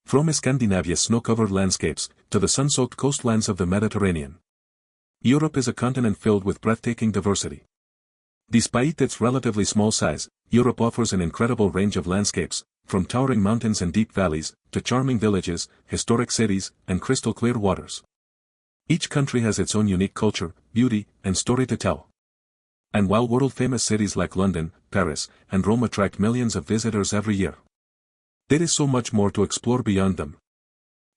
From Scandinavia's snow-covered landscapes, to the sun-soaked coastlands of the Mediterranean. Europe is a continent filled with breathtaking diversity. Despite its relatively small size, Europe offers an incredible range of landscapes, from towering mountains and deep valleys, to charming villages, historic cities, and crystal-clear waters. Each country has its own unique culture, beauty, and story to tell. And while world-famous cities like London, Paris, and Rome attract millions of visitors every year, there is so much more to explore beyond them.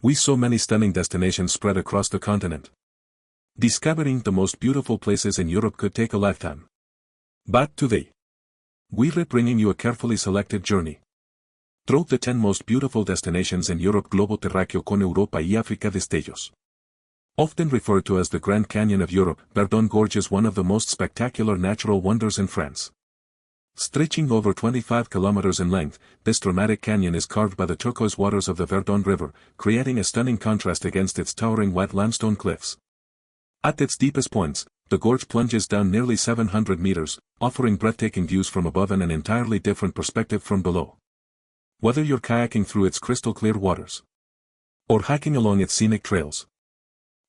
With so many stunning destinations spread across the continent, discovering the most beautiful places in Europe could take a lifetime. But today, we're bringing you a carefully selected journey through the 10 most beautiful destinations in Europe. Globo terráqueo con Europa y África destellos. Often referred to as the Grand Canyon of Europe, Verdon Gorge is one of the most spectacular natural wonders in France. Stretching over 25 kilometers in length, this dramatic canyon is carved by the turquoise waters of the Verdon River, creating a stunning contrast against its towering white limestone cliffs. At its deepest points, the gorge plunges down nearly 700 meters, offering breathtaking views from above and an entirely different perspective from below. Whether you're kayaking through its crystal-clear waters or hiking along its scenic trails,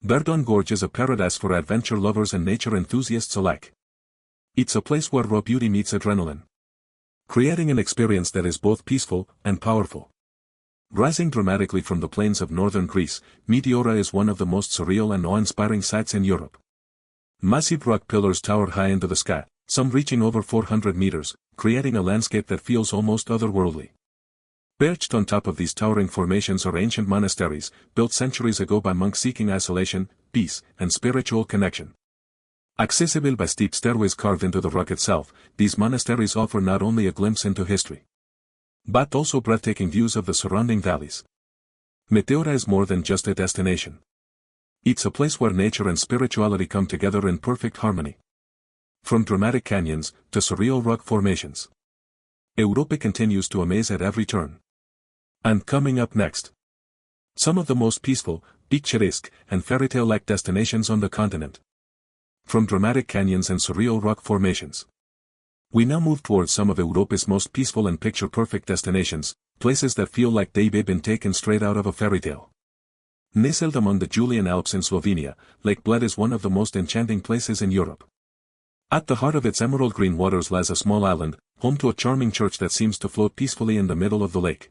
Verdon Gorge is a paradise for adventure lovers and nature enthusiasts alike. It's a place where raw beauty meets adrenaline, creating an experience that is both peaceful and powerful. Rising dramatically from the plains of northern Greece, Meteora is one of the most surreal and awe-inspiring sights in Europe. Massive rock pillars tower high into the sky, some reaching over 400 meters, creating a landscape that feels almost otherworldly. Perched on top of these towering formations are ancient monasteries, built centuries ago by monks seeking isolation, peace, and spiritual connection. Accessible by steep stairways carved into the rock itself, these monasteries offer not only a glimpse into history, but also breathtaking views of the surrounding valleys. Meteora is more than just a destination. It's a place where nature and spirituality come together in perfect harmony. From dramatic canyons to surreal rock formations, Europa continues to amaze at every turn. And coming up next, some of the most peaceful, picturesque, and fairy-tale-like destinations on the continent. From dramatic canyons and surreal rock formations, we now move towards some of Europa's most peaceful and picture-perfect destinations, places that feel like they've been taken straight out of a fairy tale. Nestled among the Julian Alps in Slovenia, Lake Bled is one of the most enchanting places in Europe. At the heart of its emerald green waters lies a small island, home to a charming church that seems to float peacefully in the middle of the lake.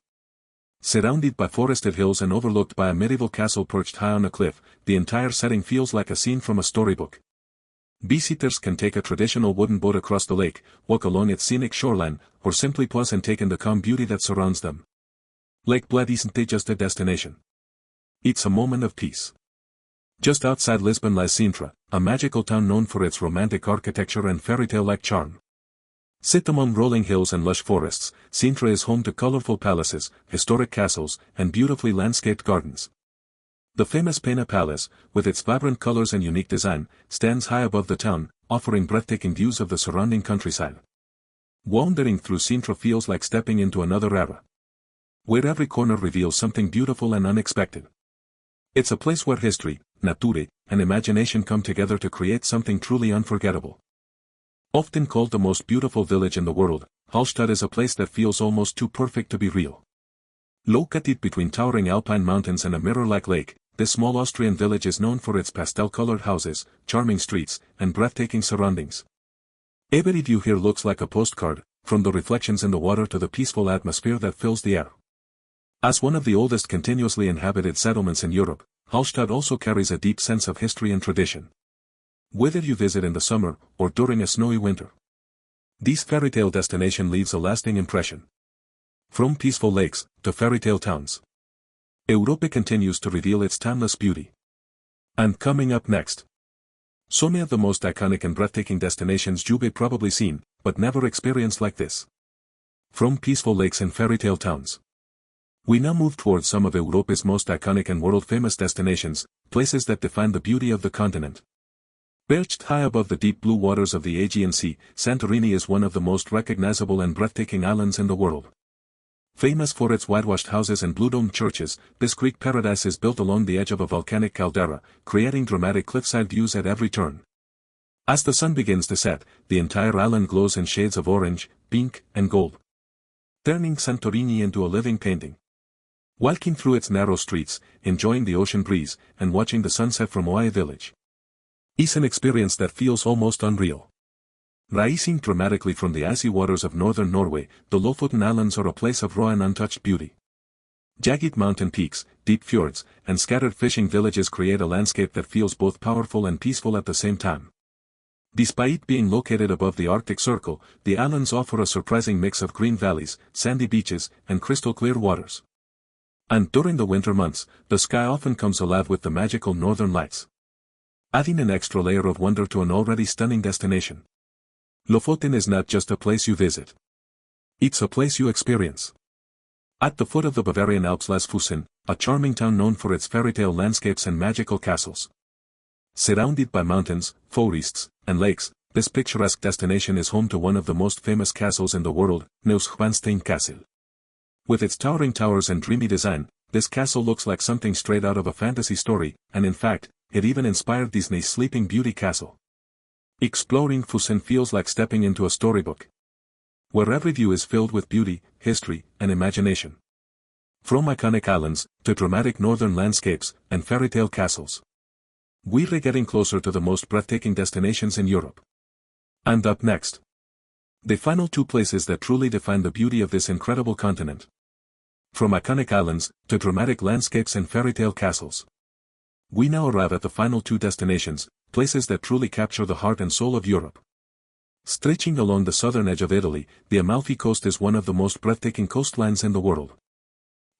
Surrounded by forested hills and overlooked by a medieval castle perched high on a cliff, the entire setting feels like a scene from a storybook. Visitors can take a traditional wooden boat across the lake, walk along its scenic shoreline, or simply pause and take in the calm beauty that surrounds them. Lake Bled isn't just a destination. It's a moment of peace. Just outside Lisbon lies Sintra, a magical town known for its romantic architecture and fairy-tale-like charm. Set among rolling hills and lush forests, Sintra is home to colorful palaces, historic castles, and beautifully landscaped gardens. The famous Pena Palace, with its vibrant colors and unique design, stands high above the town, offering breathtaking views of the surrounding countryside. Wandering through Sintra feels like stepping into another era, where every corner reveals something beautiful and unexpected. It's a place where history, nature, and imagination come together to create something truly unforgettable. Often called the most beautiful village in the world, Hallstatt is a place that feels almost too perfect to be real. Located between towering alpine mountains and a mirror-like lake, this small Austrian village is known for its pastel-colored houses, charming streets, and breathtaking surroundings. Every view here looks like a postcard, from the reflections in the water to the peaceful atmosphere that fills the air. As one of the oldest continuously inhabited settlements in Europe, Hallstatt also carries a deep sense of history and tradition. Whether you visit in the summer or during a snowy winter, this fairy-tale destination leaves a lasting impression. From peaceful lakes to fairy-tale towns, Europa continues to reveal its timeless beauty. And coming up next, some of the most iconic and breathtaking destinations you've probably seen, but never experienced like this. From peaceful lakes and fairy-tale towns, we now move towards some of Europa's most iconic and world-famous destinations, places that define the beauty of the continent. Perched high above the deep blue waters of the Aegean Sea, Santorini is one of the most recognizable and breathtaking islands in the world. Famous for its whitewashed houses and blue-domed churches, this Greek paradise is built along the edge of a volcanic caldera, creating dramatic cliffside views at every turn. As the sun begins to set, the entire island glows in shades of orange, pink, and gold, turning Santorini into a living painting. walking through its narrow streets, enjoying the ocean breeze, and watching the sunset from Oahe village. It's an experience that feels almost unreal. Rising dramatically from the icy waters of northern Norway, the Lofoten Islands are a place of raw and untouched beauty. Jagged mountain peaks, deep fjords, and scattered fishing villages create a landscape that feels both powerful and peaceful at the same time. Despite being located above the Arctic Circle, the islands offer a surprising mix of green valleys, sandy beaches, and crystal-clear waters. And during the winter months, the sky often comes alive with the magical northern lights, adding an extra layer of wonder to an already stunning destination. Lofoten is not just a place you visit. It's a place you experience. At the foot of the Bavarian Alps lies Füssen, a charming town known for its fairytale landscapes and magical castles. Surrounded by mountains, forests, and lakes, this picturesque destination is home to one of the most famous castles in the world, Neuschwanstein Castle. With its towering towers and dreamy design, this castle looks like something straight out of a fantasy story, and in fact, it even inspired Disney's Sleeping Beauty castle. Exploring Füssen feels like stepping into a storybook, where every view is filled with beauty, history, and imagination. From iconic islands, to dramatic northern landscapes, and fairytale castles, we're getting closer to the most breathtaking destinations in Europe. And up next, the final two places that truly define the beauty of this incredible continent. From iconic islands, to dramatic landscapes and fairytale castles, we now arrive at the final two destinations, places that truly capture the heart and soul of Europe. Stretching along the southern edge of Italy, the Amalfi Coast is one of the most breathtaking coastlines in the world.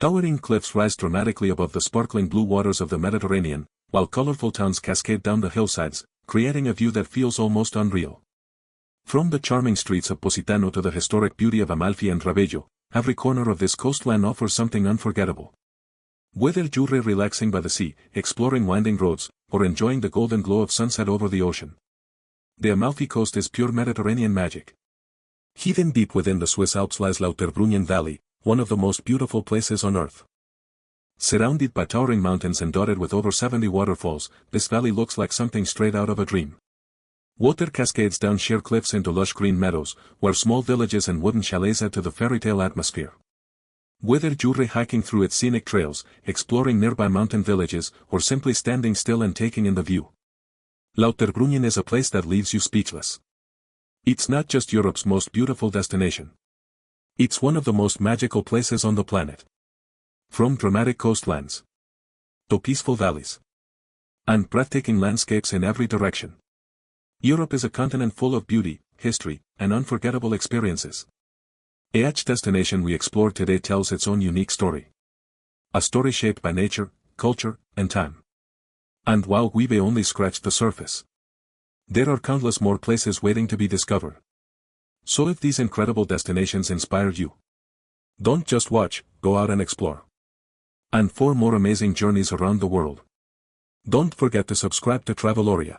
Towering cliffs rise dramatically above the sparkling blue waters of the Mediterranean, while colorful towns cascade down the hillsides, creating a view that feels almost unreal. From the charming streets of Positano to the historic beauty of Amalfi and Ravello, every corner of this coastline offers something unforgettable. Whether you're relaxing by the sea, exploring winding roads, or enjoying the golden glow of sunset over the ocean, the Amalfi Coast is pure Mediterranean magic. Hidden deep within the Swiss Alps lies Lauterbrunnen Valley, one of the most beautiful places on earth. Surrounded by towering mountains and dotted with over 70 waterfalls, this valley looks like something straight out of a dream. Water cascades down sheer cliffs into lush green meadows, where small villages and wooden chalets add to the fairytale atmosphere. Whether you're hiking through its scenic trails, exploring nearby mountain villages, or simply standing still and taking in the view, Lauterbrunnen is a place that leaves you speechless. It's not just Europe's most beautiful destination. It's one of the most magical places on the planet. From dramatic coastlines to peaceful valleys and breathtaking landscapes in every direction, Europe is a continent full of beauty, history, and unforgettable experiences. Each destination we explore today tells its own unique story. A story shaped by nature, culture, and time. And while we've only scratched the surface, there are countless more places waiting to be discovered. So if these incredible destinations inspired you, don't just watch, go out and explore. And for more amazing journeys around the world, don't forget to subscribe to Traveloria.